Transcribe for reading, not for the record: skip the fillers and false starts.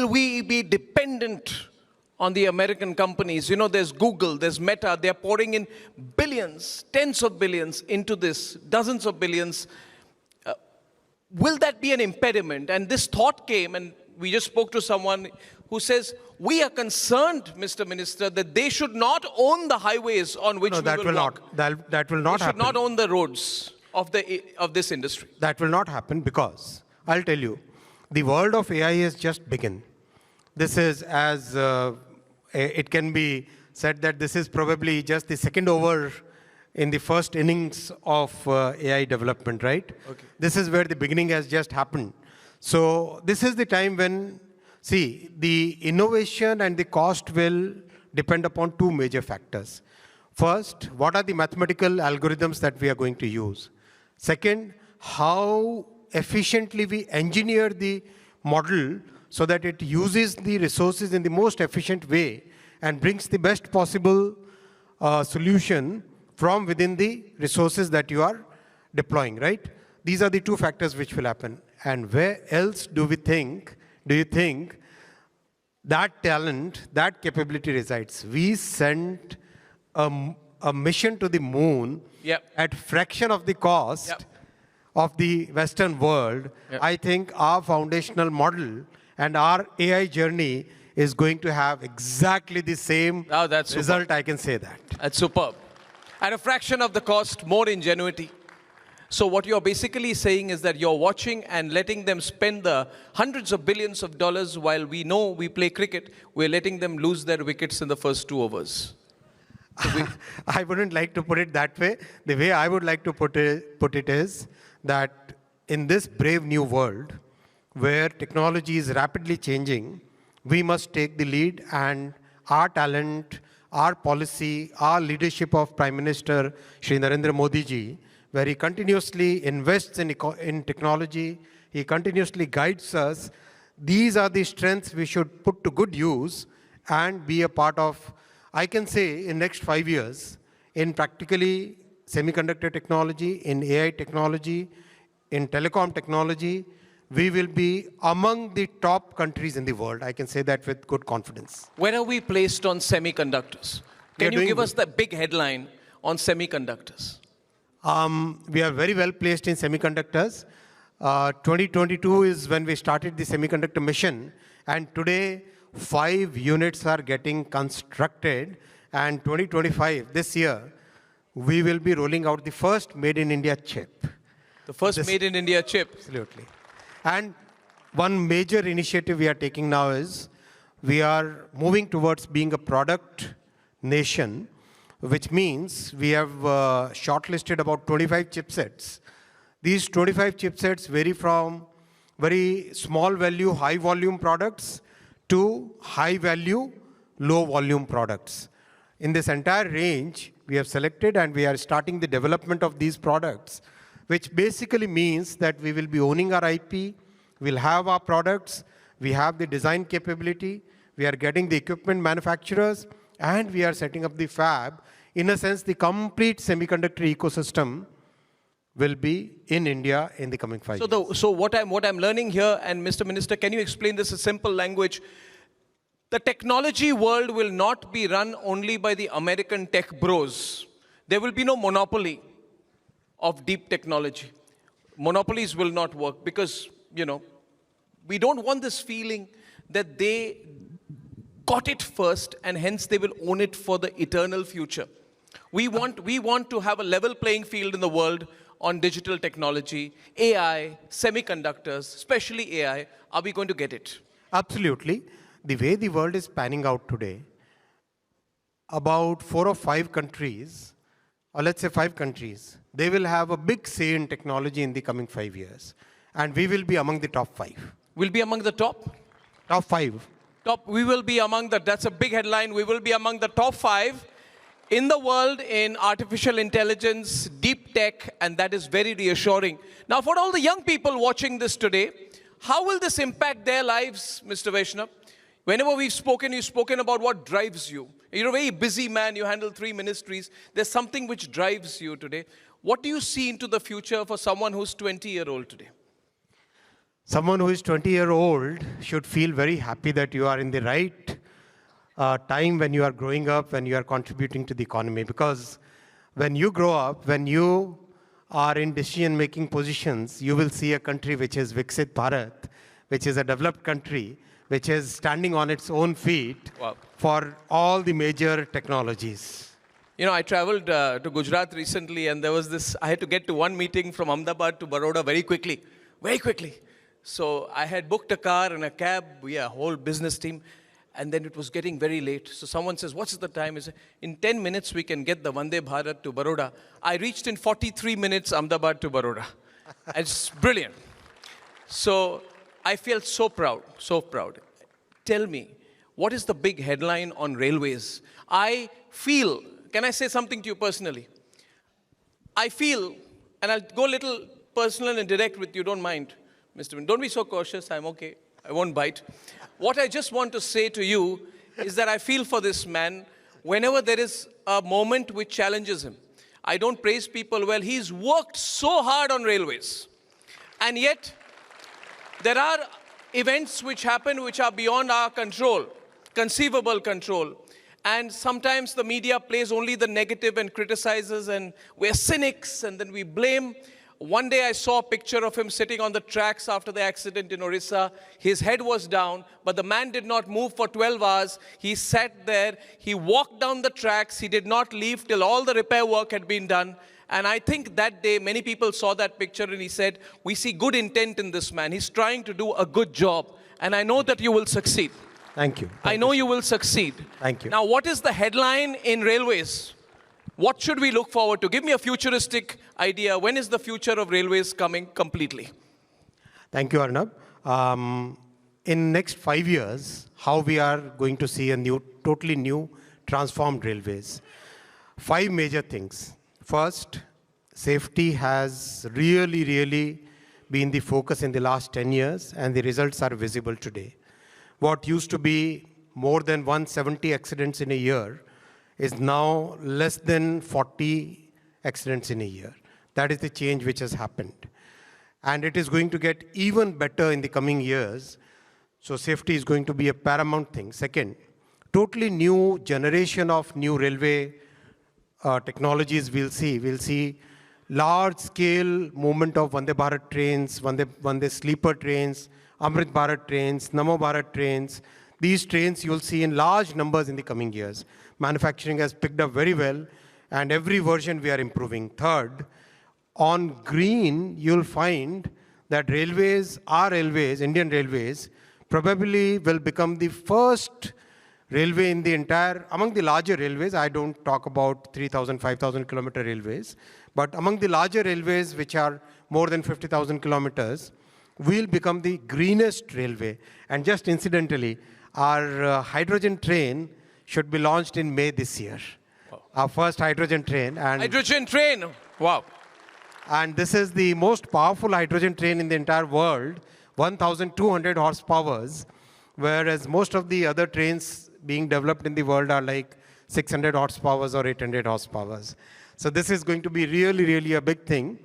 Will we be dependent on the American companies? You know, there's Google, there's Meta, they're pouring in billions, tens of billions into this, dozens of billions. Will that be an impediment? And this thought came, and we just spoke to someone who says, we are concerned, Mr. Minister, that they should not own the highways on which we will walk. That will not happen. They should not own the roads of this industry. That will not happen because, I'll tell you, the world of AI has just begun. This is, as it can be said, that this is probably just the second over in the first innings of AI development, right? Okay. This is where the beginning has just happened. So this is the time when, see, the innovation and the cost will depend upon two major factors. First, what are the mathematical algorithms that we are going to use? Second, how efficiently we engineer the model so that it uses the resources in the most efficient way and brings the best possible solution from within the resources that you are deploying, right? These are the two factors which will happen. And where else do you think that talent, that capability resides? We sent a mission to the moon at fraction of the cost of the Western world. I think our foundational model and our AI journey is going to have exactly the same result, I can say that. That's superb. At a fraction of the cost, more ingenuity. So what you're basically saying is that you're watching and letting them spend the hundreds of billions of dollars while we know we play cricket, we're letting them lose their wickets in the first 2 overs. So I wouldn't like to put it that way. The way I would like to put it is that in this brave new world, where technology is rapidly changing, we must take the lead, and our talent, our policy, our leadership of Prime Minister Shri Narendra Modi ji, where he continuously invests in technology, he continuously guides us. These are the strengths we should put to good use and be a part of, I can say, in next 5 years, in practically semiconductor technology, in AI technology, in telecom technology, we will be among the top countries in the world. I can say that with good confidence. Where are we placed on semiconductors? Can you give us the big headline on semiconductors? We are very well placed in semiconductors. 2022 is when we started the semiconductor mission, and today 5 units are getting constructed, and 2025, this year, we will be rolling out the first Made in India chip. The first Made in India chip? Absolutely. And one major initiative we are taking now is we are moving towards being a product nation, which means we have shortlisted about 25 chipsets. These 25 chipsets vary from very small value, high volume products to high value, low volume products. In this entire range, we have selected and we are starting the development of these products, which basically means that we will be owning our IP, we'll have our products, we have the design capability, we are getting the equipment manufacturers, and we are setting up the fab. In a sense, the complete semiconductor ecosystem will be in India in the coming 5 years. So what I'm learning here, and Mr. Minister, can you explain this in simple language? The technology world will not be run only by the American tech bros. There will be no monopoly of deep technology. Monopolies will not work because, you know, we don't want this feeling that they got it first and hence they will own it for the eternal future. We want to have a level playing field in the world on digital technology, AI, semiconductors, especially AI. Are we going to get it? Absolutely. The way the world is panning out today, about 4 or 5 countries, or let's say 5 countries, they will have a big say in technology in the coming 5 years. And we will be among the top 5. We'll be among the top? Top 5. We will be among that's a big headline. We will be among the top 5 in the world in artificial intelligence, deep tech, and that is very reassuring. Now, for all the young people watching this today, how will this impact their lives, Mr. Vaishnaw? Whenever we've spoken, you've spoken about what drives you. You're a very busy man. You handle 3 ministries. There's something which drives you today. What do you see into the future for someone who's 20-year-old today? Someone who is 20-year-old should feel very happy that you are in the right time when you are growing up, when you are contributing to the economy. Because when you grow up, when you are in decision-making positions, you will see a country which is Viksit Bharat, which is a developed country, which is standing on its own feet Wow. for all the major technologies. You know, I traveled to Gujarat recently, and there was this, I had to get to one meeting from Ahmedabad to Baroda very quickly. So I had booked a car and a cab, a whole business team, and then it was getting very late. So someone says, what's the time? I said, in 10 minutes we can get the Vande Bharat to Baroda. I reached in 43 minutes Ahmedabad to Baroda. It's brilliant. So I felt so proud, so proud. Tell me, what is the big headline on railways? I feel, can I say something to you personally? I feel, and I'll go a little personal and direct with you, don't mind, Mr. Min. Don't be so cautious, I'm okay. I won't bite. What I just want to say to you is that I feel for this man whenever there is a moment which challenges him. I don't praise people well. He's worked so hard on railways. And yet, there are events which happen which are beyond our control, conceivable control. And sometimes the media plays only the negative and criticizes, and we're cynics, and then we blame. One day I saw a picture of him sitting on the tracks after the accident in Orissa. His head was down, but the man did not move for 12 hours. He sat there, he walked down the tracks, he did not leave till all the repair work had been done. And I think that day many people saw that picture and he said, we see good intent in this man. He's trying to do a good job. And I know that you will succeed. Thank you. I know you will succeed. Thank you. Now, what is the headline in railways? What should we look forward to? Give me a futuristic idea. When is the future of railways coming completely? Thank you, Arnab. In next 5 years, how we are going to see a new, totally new, transformed railways. 5 major things. First, safety has really been the focus in the last 10 years, and the results are visible today. What used to be more than 170 accidents in a year is now less than 40 accidents in a year. That is the change which has happened. And it is going to get even better in the coming years. So safety is going to be a paramount thing. Second, totally new generation of new railway technologies we'll see. We'll see large-scale movement of Vande Bharat trains, Vande sleeper trains, Amrit Bharat trains, Namo Bharat trains. These trains you'll see in large numbers in the coming years. Manufacturing has picked up very well, and every version we are improving. Third, on green, you'll find that railways, our railways, Indian railways, probably will become the first railway in the entire, among the larger railways, I don't talk about 3,000, 5,000 kilometer railways, but among the larger railways, which are more than 50,000 kilometers, will become the greenest railway. And just incidentally, our hydrogen train should be launched in May this year. Wow. Our first hydrogen train. And hydrogen train, wow. And this is the most powerful hydrogen train in the entire world, 1,200 horsepowers, whereas most of the other trains being developed in the world are like 600 horsepowers or 800 horsepowers. So this is going to be really a big thing.